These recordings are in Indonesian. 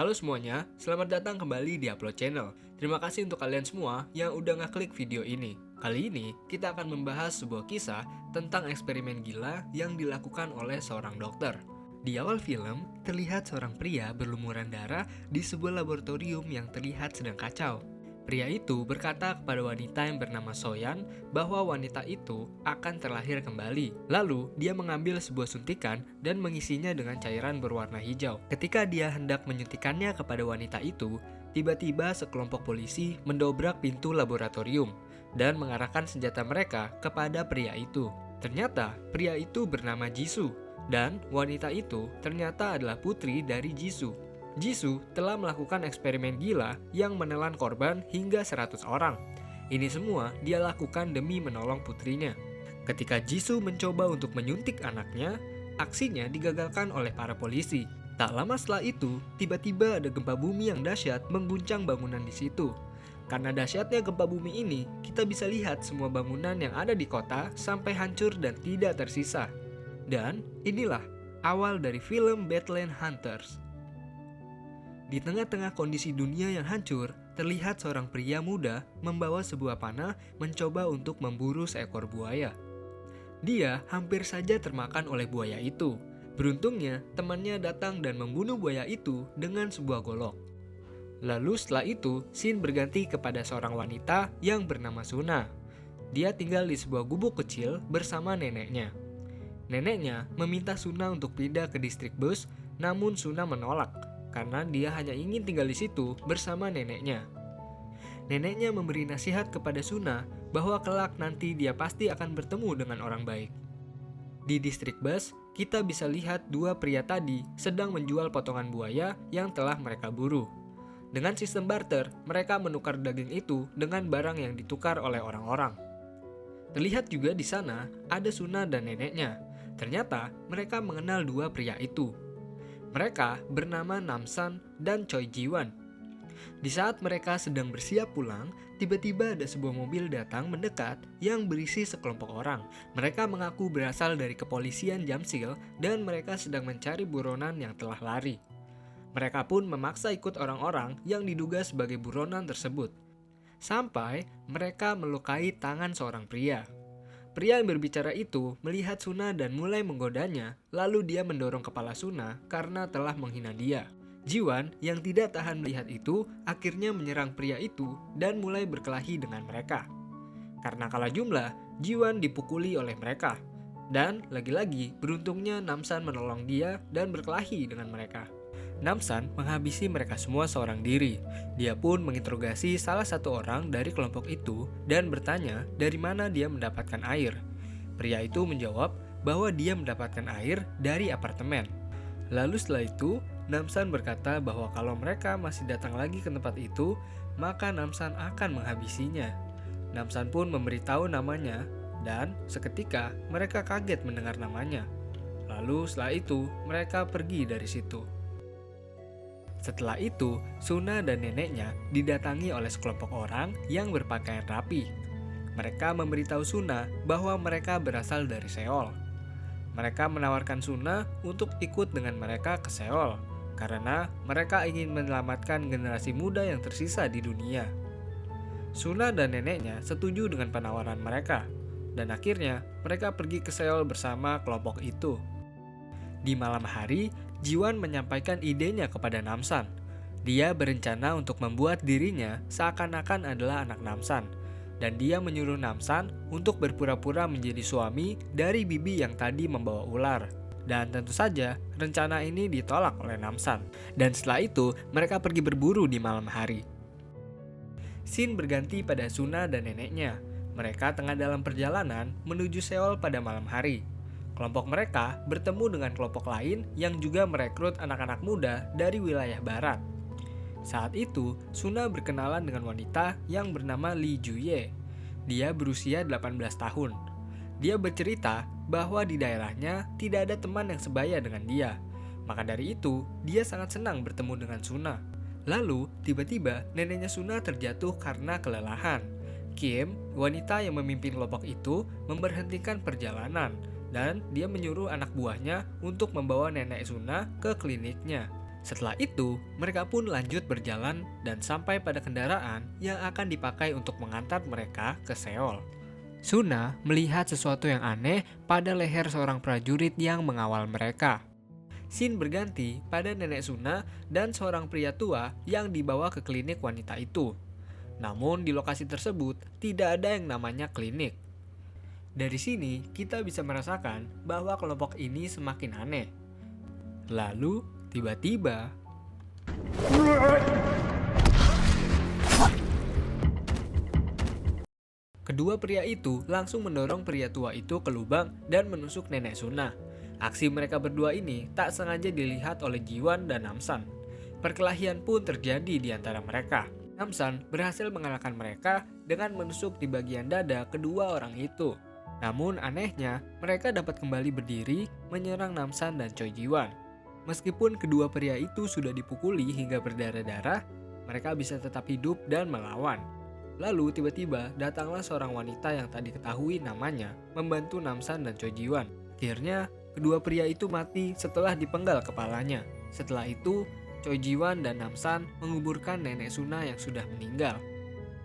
Halo semuanya, selamat datang kembali di Upload Channel. Terima kasih untuk kalian semua yang udah ngeklik video ini. Kali ini, kita akan membahas sebuah kisah tentang eksperimen gila yang dilakukan oleh seorang dokter. Di awal film, terlihat seorang pria berlumuran darah di sebuah laboratorium yang terlihat sedang kacau. Pria itu berkata kepada wanita yang bernama Soyan bahwa wanita itu akan terlahir kembali. Lalu, dia mengambil sebuah suntikan dan mengisinya dengan cairan berwarna hijau. Ketika dia hendak menyuntikannya kepada wanita itu, tiba-tiba sekelompok polisi mendobrak pintu laboratorium dan mengarahkan senjata mereka kepada pria itu. Ternyata, pria itu bernama Jisoo, dan wanita itu ternyata adalah putri dari Jisoo. Jisoo telah melakukan eksperimen gila yang menelan korban hingga 100 orang. Ini semua dia lakukan demi menolong putrinya. Ketika Jisoo mencoba untuk menyuntik anaknya, aksinya digagalkan oleh para polisi. Tak lama setelah itu, tiba-tiba ada gempa bumi yang dahsyat mengguncang bangunan di situ. Karena dahsyatnya gempa bumi ini, kita bisa lihat semua bangunan yang ada di kota sampai hancur dan tidak tersisa. Dan inilah awal dari film Badlands Hunters. Di tengah-tengah kondisi dunia yang hancur, terlihat seorang pria muda membawa sebuah panah mencoba untuk memburu seekor buaya. Dia hampir saja termakan oleh buaya itu. Beruntungnya, temannya datang dan membunuh buaya itu dengan sebuah golok. Lalu setelah itu, scene berganti kepada seorang wanita yang bernama Suna. Dia tinggal di sebuah gubuk kecil bersama neneknya. Neneknya meminta Suna untuk pindah ke distrik bus, namun Suna menolak karena dia hanya ingin tinggal di situ bersama neneknya. Neneknya memberi nasihat kepada Suna bahwa kelak nanti dia pasti akan bertemu dengan orang baik. Di distrik bus, kita bisa lihat dua pria tadi sedang menjual potongan buaya yang telah mereka buru. Dengan sistem barter, mereka menukar daging itu dengan barang yang ditukar oleh orang-orang. Terlihat juga di sana ada Suna dan neneknya. Ternyata mereka mengenal dua pria itu. Mereka bernama Namsan dan Choi Jiwan. Di saat mereka sedang bersiap pulang, tiba-tiba ada sebuah mobil datang mendekat yang berisi sekelompok orang. Mereka mengaku berasal dari kepolisian Jamsil dan mereka sedang mencari buronan yang telah lari. Mereka pun memaksa ikut orang-orang yang diduga sebagai buronan tersebut. Sampai mereka melukai tangan seorang pria. Pria yang berbicara itu melihat Suna dan mulai menggodanya, lalu dia mendorong kepala Suna karena telah menghina dia. Jiwan yang tidak tahan melihat itu akhirnya menyerang pria itu dan mulai berkelahi dengan mereka. Karena kalah jumlah, Jiwan dipukuli oleh mereka. Dan lagi-lagi beruntungnya Namsan menolong dia dan berkelahi dengan mereka. Namsan menghabisi mereka semua seorang diri. Dia pun menginterogasi salah satu orang dari kelompok itu dan bertanya dari mana dia mendapatkan air. Pria itu menjawab bahwa dia mendapatkan air dari apartemen. Lalu setelah itu, Namsan berkata bahwa kalau mereka masih datang lagi ke tempat itu, maka Namsan akan menghabisinya. Namsan pun memberitahu namanya dan seketika mereka kaget mendengar namanya. Lalu setelah itu, mereka pergi dari situ. Setelah itu, Suna dan neneknya didatangi oleh sekelompok orang yang berpakaian rapi. Mereka memberitahu Suna bahwa mereka berasal dari Seoul. Mereka menawarkan Suna untuk ikut dengan mereka ke Seoul, karena mereka ingin menyelamatkan generasi muda yang tersisa di dunia. Suna dan neneknya setuju dengan penawaran mereka, dan akhirnya mereka pergi ke Seoul bersama kelompok itu. Di malam hari, Jiwan menyampaikan idenya kepada Namsan. Dia berencana untuk membuat dirinya seakan-akan adalah anak Namsan, dan dia menyuruh Namsan untuk berpura-pura menjadi suami dari bibi yang tadi membawa ular. Dan tentu saja, rencana ini ditolak oleh Namsan. Dan setelah itu, mereka pergi berburu di malam hari. Scene berganti pada Suna dan neneknya. Mereka tengah dalam perjalanan menuju Seoul pada malam hari. Kelompok mereka bertemu dengan kelompok lain yang juga merekrut anak-anak muda dari wilayah barat. Saat itu, Suna berkenalan dengan wanita yang bernama Lee Juye. Dia berusia 18 tahun. Dia bercerita bahwa di daerahnya tidak ada teman yang sebaya dengan dia. Maka dari itu, dia sangat senang bertemu dengan Suna. Lalu, tiba-tiba neneknya Suna terjatuh karena kelelahan. Kim, wanita yang memimpin kelompok itu, memberhentikan perjalanan dan dia menyuruh anak buahnya untuk membawa nenek Suna ke kliniknya. Setelah itu, mereka pun lanjut berjalan dan sampai pada kendaraan yang akan dipakai untuk mengantar mereka ke Seoul. Suna melihat sesuatu yang aneh pada leher seorang prajurit yang mengawal mereka. Scene berganti pada nenek Suna dan seorang pria tua yang dibawa ke klinik wanita itu. Namun di lokasi tersebut tidak ada yang namanya klinik. Dari sini kita bisa merasakan bahwa kelompok ini semakin aneh. Lalu tiba-tiba kedua pria itu langsung mendorong pria tua itu ke lubang dan menusuk nenek Suna. Aksi mereka berdua ini tak sengaja dilihat oleh Jiwan dan Namsan. Perkelahian pun terjadi di antara mereka. Namsan berhasil mengalahkan mereka dengan menusuk di bagian dada kedua orang itu. Namun anehnya, mereka dapat kembali berdiri menyerang Namsan dan Choi Jiwan. Meskipun kedua pria itu sudah dipukuli hingga berdarah-darah, mereka bisa tetap hidup dan melawan. Lalu tiba-tiba datanglah seorang wanita yang tak diketahui namanya membantu Namsan dan Choi Jiwan. Akhirnya, kedua pria itu mati setelah dipenggal kepalanya. Setelah itu, Choi Jiwan dan Namsan menguburkan nenek Suna yang sudah meninggal.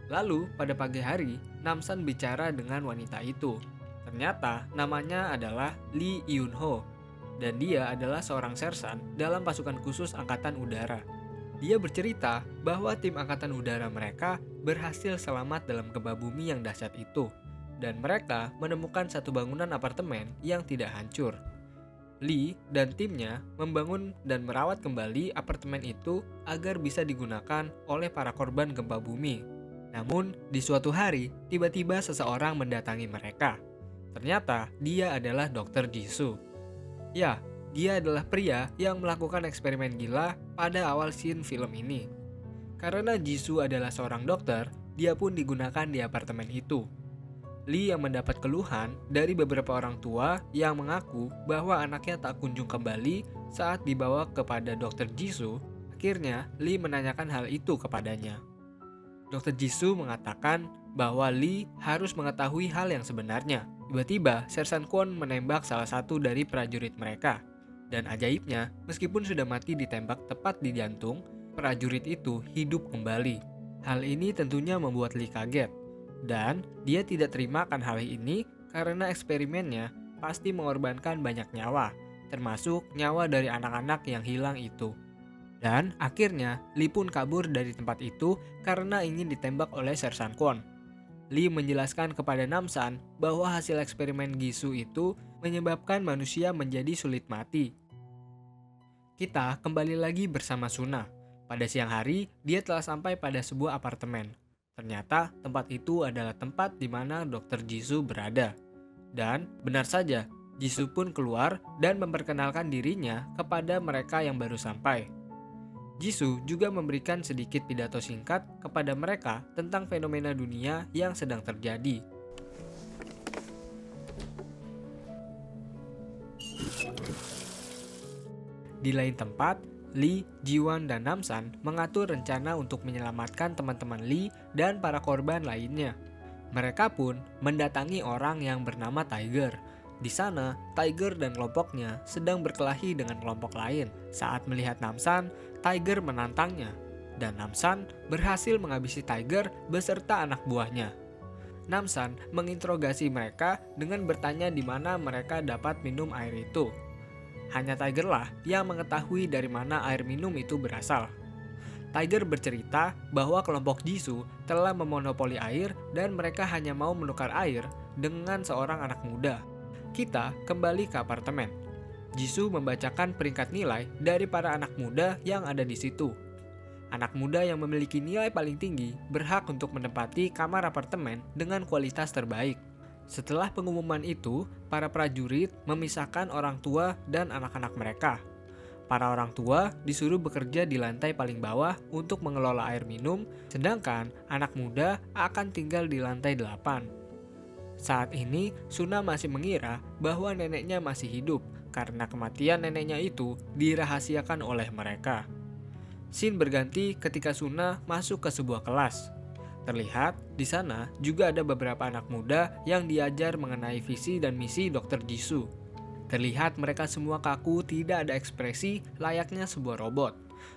Lalu, pada pagi hari, Namsan bicara dengan wanita itu. Ternyata namanya adalah Lee Eun-ho, dan dia adalah seorang sersan dalam pasukan khusus Angkatan Udara. Dia bercerita bahwa tim Angkatan Udara mereka berhasil selamat dalam gempa bumi yang dahsyat itu, dan mereka menemukan satu bangunan apartemen yang tidak hancur. Lee dan timnya membangun dan merawat kembali apartemen itu agar bisa digunakan oleh para korban gempa bumi. Namun, di suatu hari, tiba-tiba seseorang mendatangi mereka. Ternyata, dia adalah Dr. Jisoo. Ya, dia adalah pria yang melakukan eksperimen gila pada awal scene film ini. Karena Jisoo adalah seorang dokter, dia pun digunakan di apartemen itu. Lee yang mendapat keluhan dari beberapa orang tua yang mengaku bahwa anaknya tak kunjung kembali saat dibawa kepada Dr. Jisoo, akhirnya Lee menanyakan hal itu kepadanya. Dr. Jisoo mengatakan bahwa Lee harus mengetahui hal yang sebenarnya. Tiba-tiba, Sersan Kwon menembak salah satu dari prajurit mereka. Dan ajaibnya, meskipun sudah mati ditembak tepat di jantung, prajurit itu hidup kembali. Hal ini tentunya membuat Lee kaget. Dan dia tidak terima akan hal ini karena eksperimennya pasti mengorbankan banyak nyawa, termasuk nyawa dari anak-anak yang hilang itu. Dan akhirnya Lee pun kabur dari tempat itu karena ingin ditembak oleh Sersan Kwon. Lee menjelaskan kepada Namsan bahwa hasil eksperimen Jisoo itu menyebabkan manusia menjadi sulit mati. Kita kembali lagi bersama Suna. Pada siang hari, dia telah sampai pada sebuah apartemen. Ternyata tempat itu adalah tempat di mana Dr. Jisoo berada. Dan benar saja, Jisoo pun keluar dan memperkenalkan dirinya kepada mereka yang baru sampai. Jisoo juga memberikan sedikit pidato singkat kepada mereka tentang fenomena dunia yang sedang terjadi. Di lain tempat, Lee, Jiwan, dan Namsan mengatur rencana untuk menyelamatkan teman-teman Lee dan para korban lainnya. Mereka pun mendatangi orang yang bernama Tiger. Di sana, Tiger dan kelompoknya sedang berkelahi dengan kelompok lain. Saat melihat Namsan, Tiger menantangnya, dan Namsan berhasil menghabisi Tiger beserta anak buahnya. Namsan menginterogasi mereka dengan bertanya di mana mereka dapat minum air itu. Hanya Tiger lah yang mengetahui dari mana air minum itu berasal. Tiger bercerita bahwa kelompok Jisoo telah memonopoli air dan mereka hanya mau menukar air dengan seorang anak muda. Kita kembali ke apartemen. Jisoo membacakan peringkat nilai dari para anak muda yang ada di situ. Anak muda yang memiliki nilai paling tinggi berhak untuk menempati kamar apartemen dengan kualitas terbaik. Setelah pengumuman itu, para prajurit memisahkan orang tua dan anak-anak mereka. Para orang tua disuruh bekerja di lantai paling bawah untuk mengelola air minum, sedangkan anak muda akan tinggal di lantai 8. Saat ini, Suna masih mengira bahwa neneknya masih hidup karena kematian neneknya itu dirahasiakan oleh mereka. Scene berganti ketika Suna masuk ke sebuah kelas. Terlihat di sana juga ada beberapa anak muda yang diajar mengenai visi dan misi Dr. Jisoo. Terlihat mereka semua kaku, tidak ada ekspresi layaknya sebuah robot.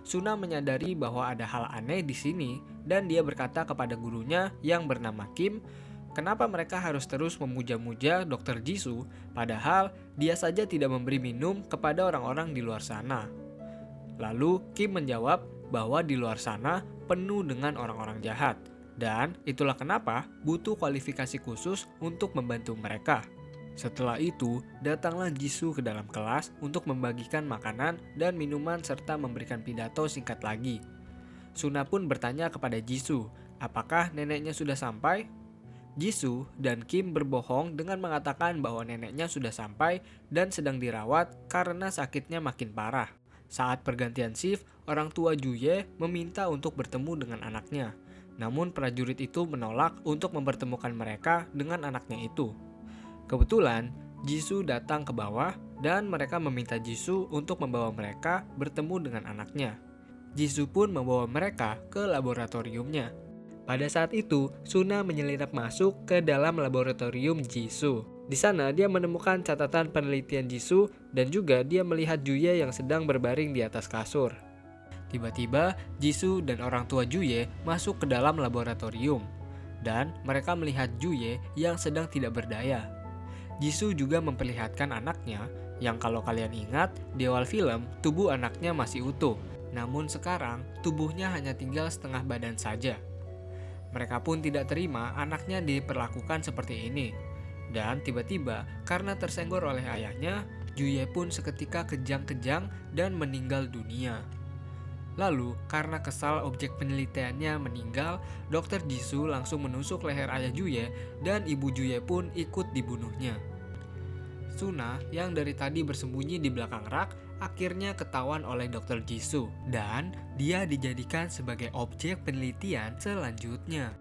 Suna menyadari bahwa ada hal aneh di sini dan dia berkata kepada gurunya yang bernama Kim, kenapa mereka harus terus memuja-muja Dr. Jisoo padahal dia saja tidak memberi minum kepada orang-orang di luar sana. Lalu Kim menjawab bahwa di luar sana penuh dengan orang-orang jahat dan itulah kenapa butuh kualifikasi khusus untuk membantu mereka. Setelah itu, datanglah Jisoo ke dalam kelas untuk membagikan makanan dan minuman serta memberikan pidato singkat lagi. Suna pun bertanya kepada Jisoo, apakah neneknya sudah sampai? Jisoo dan Kim berbohong dengan mengatakan bahwa neneknya sudah sampai dan sedang dirawat karena sakitnya makin parah. Saat pergantian shift, orang tua Juye meminta untuk bertemu dengan anaknya. Namun prajurit itu menolak untuk mempertemukan mereka dengan anaknya itu. Kebetulan, Jisoo datang ke bawah dan mereka meminta Jisoo untuk membawa mereka bertemu dengan anaknya. Jisoo pun membawa mereka ke laboratoriumnya. Pada saat itu, Suna menyelinap masuk ke dalam laboratorium Jisoo. Di sana dia menemukan catatan penelitian Jisoo dan juga dia melihat Juye yang sedang berbaring di atas kasur. Tiba-tiba, Jisoo dan orang tua Juye masuk ke dalam laboratorium dan mereka melihat Juye yang sedang tidak berdaya. Jisoo juga memperlihatkan anaknya yang kalau kalian ingat di awal film tubuh anaknya masih utuh. Namun sekarang tubuhnya hanya tinggal setengah badan saja. Mereka pun tidak terima anaknya diperlakukan seperti ini. Dan tiba-tiba karena tersenggol oleh ayahnya, Juye pun seketika kejang-kejang dan meninggal dunia. Lalu, karena kesal objek penelitiannya meninggal, Dr. Jisoo langsung menusuk leher ayah Juye dan ibu Juye pun ikut dibunuhnya. Suna yang dari tadi bersembunyi di belakang rak akhirnya ketahuan oleh Dr. Jisoo dan dia dijadikan sebagai objek penelitian selanjutnya.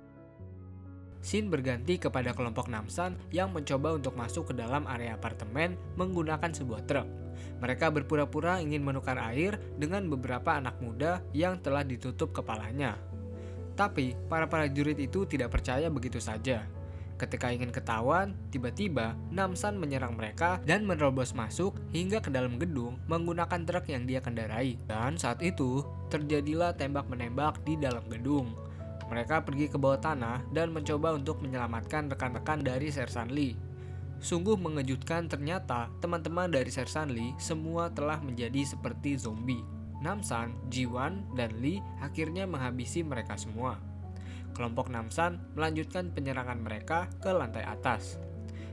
Scene berganti kepada kelompok Namsan yang mencoba untuk masuk ke dalam area apartemen menggunakan sebuah truk. Mereka berpura-pura ingin menukar air dengan beberapa anak muda yang telah ditutup kepalanya. Tapi para prajurit itu tidak percaya begitu saja. Ketika ingin ketahuan, tiba-tiba Namsan menyerang mereka dan menerobos masuk hingga ke dalam gedung menggunakan truk yang dia kendarai. Dan saat itu, terjadilah tembak-menembak di dalam gedung. Mereka pergi ke bawah tanah dan mencoba untuk menyelamatkan rekan-rekan dari Sersan Lee. Sungguh mengejutkan, ternyata teman-teman dari Sersan Lee semua telah menjadi seperti zombie. Namsan, Jiwon, dan Lee akhirnya menghabisi mereka semua. Kelompok Namsan melanjutkan penyerangan mereka ke lantai atas.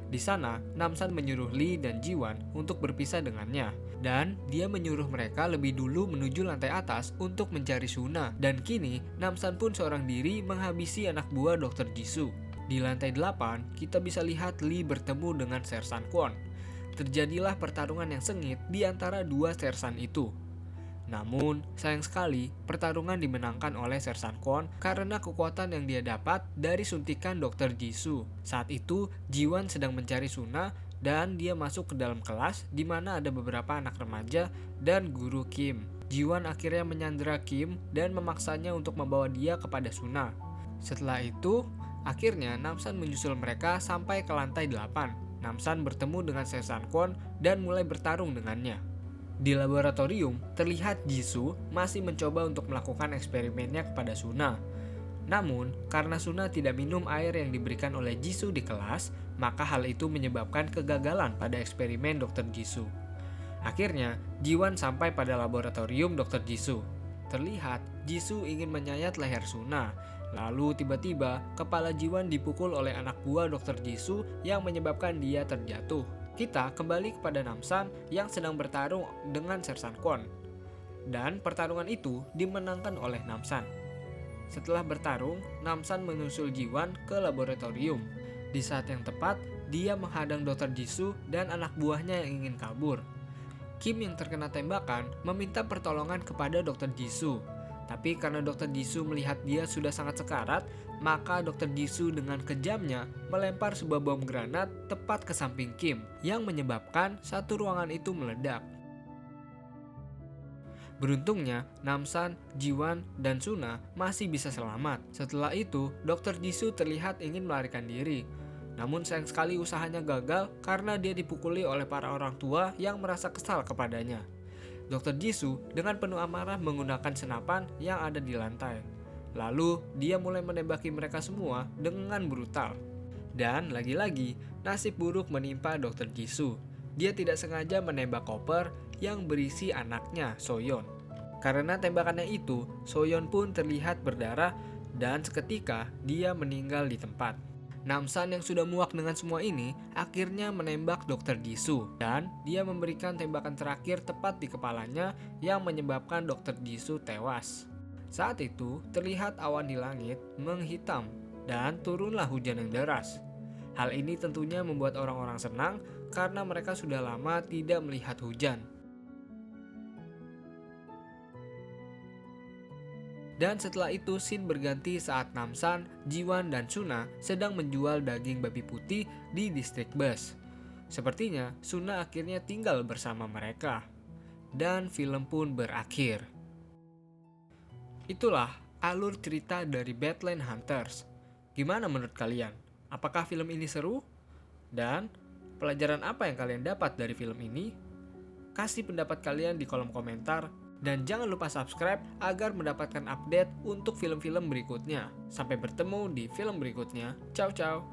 Di sana, Namsan menyuruh Lee dan Jiwon untuk berpisah dengannya. Dan dia menyuruh mereka lebih dulu menuju lantai atas untuk mencari Suna. Dan kini, Namsan pun seorang diri menghabisi anak buah Dr. Jisoo. Di lantai 8, kita bisa lihat Lee bertemu dengan Sersan Kwon. Terjadilah pertarungan yang sengit di antara dua Sersan itu. Namun, sayang sekali, pertarungan dimenangkan oleh Sersan Kwon karena kekuatan yang dia dapat dari suntikan Dr. Jisoo. Saat itu, Jiwon sedang mencari Suna dan dia masuk ke dalam kelas di mana ada beberapa anak remaja dan guru Kim. Jiwon akhirnya menyandera Kim dan memaksanya untuk membawa dia kepada Suna. Setelah itu, akhirnya Namsan menyusul mereka sampai ke lantai 8. Namsan bertemu dengan Sersan Kwon dan mulai bertarung dengannya. Di laboratorium, terlihat Jisoo masih mencoba untuk melakukan eksperimennya kepada Suna. Namun, karena Suna tidak minum air yang diberikan oleh Jisoo di kelas, maka hal itu menyebabkan kegagalan pada eksperimen Dr. Jisoo. Akhirnya, Jiwon sampai pada laboratorium Dr. Jisoo. Terlihat, Jisoo ingin menyayat leher Suna. Lalu tiba-tiba, kepala Jiwon dipukul oleh anak buah Dr. Jisoo yang menyebabkan dia terjatuh. Kita kembali kepada Namsan yang sedang bertarung dengan Sersan Kwon. Dan pertarungan itu dimenangkan oleh Namsan. Setelah bertarung, Namsan menyusul Jiwon ke laboratorium. Di saat yang tepat, dia menghadang Dr. Jisoo dan anak buahnya yang ingin kabur. Kim yang terkena tembakan meminta pertolongan kepada Dr. Jisoo. Tapi karena Dr. Jisoo melihat dia sudah sangat sekarat, maka Dr. Jisoo dengan kejamnya melempar sebuah bom granat tepat ke samping Kim yang menyebabkan satu ruangan itu meledak. Beruntungnya, Namsan, Jiwon, dan Suna masih bisa selamat. Setelah itu, Dr. Jisoo terlihat ingin melarikan diri. Namun sayang sekali usahanya gagal karena dia dipukuli oleh para orang tua yang merasa kesal kepadanya. Dr. Jisoo dengan penuh amarah menggunakan senapan yang ada di lantai. Lalu, dia mulai menembaki mereka semua dengan brutal. Dan lagi-lagi, nasib buruk menimpa Dr. Jisoo. Dia tidak sengaja menembak koper yang berisi anaknya, Soyeon. Karena tembakannya itu, Soyeon pun terlihat berdarah dan seketika dia meninggal di tempat. Namsan yang sudah muak dengan semua ini akhirnya menembak Dr. Jisoo dan dia memberikan tembakan terakhir tepat di kepalanya yang menyebabkan Dr. Jisoo tewas. Saat itu terlihat awan di langit menghitam dan turunlah hujan yang deras. Hal ini tentunya membuat orang-orang senang karena mereka sudah lama tidak melihat hujan. Dan setelah itu scene berganti saat Namsan, Jiwan, dan Suna sedang menjual daging babi putih di distrik bus. Sepertinya Suna akhirnya tinggal bersama mereka. Dan film pun berakhir. Itulah alur cerita dari Badland Hunters. Gimana menurut kalian? Apakah film ini seru? Dan pelajaran apa yang kalian dapat dari film ini? Kasih pendapat kalian di kolom komentar. Dan jangan lupa subscribe agar mendapatkan update untuk film-film berikutnya. Sampai bertemu di film berikutnya. Ciao ciao.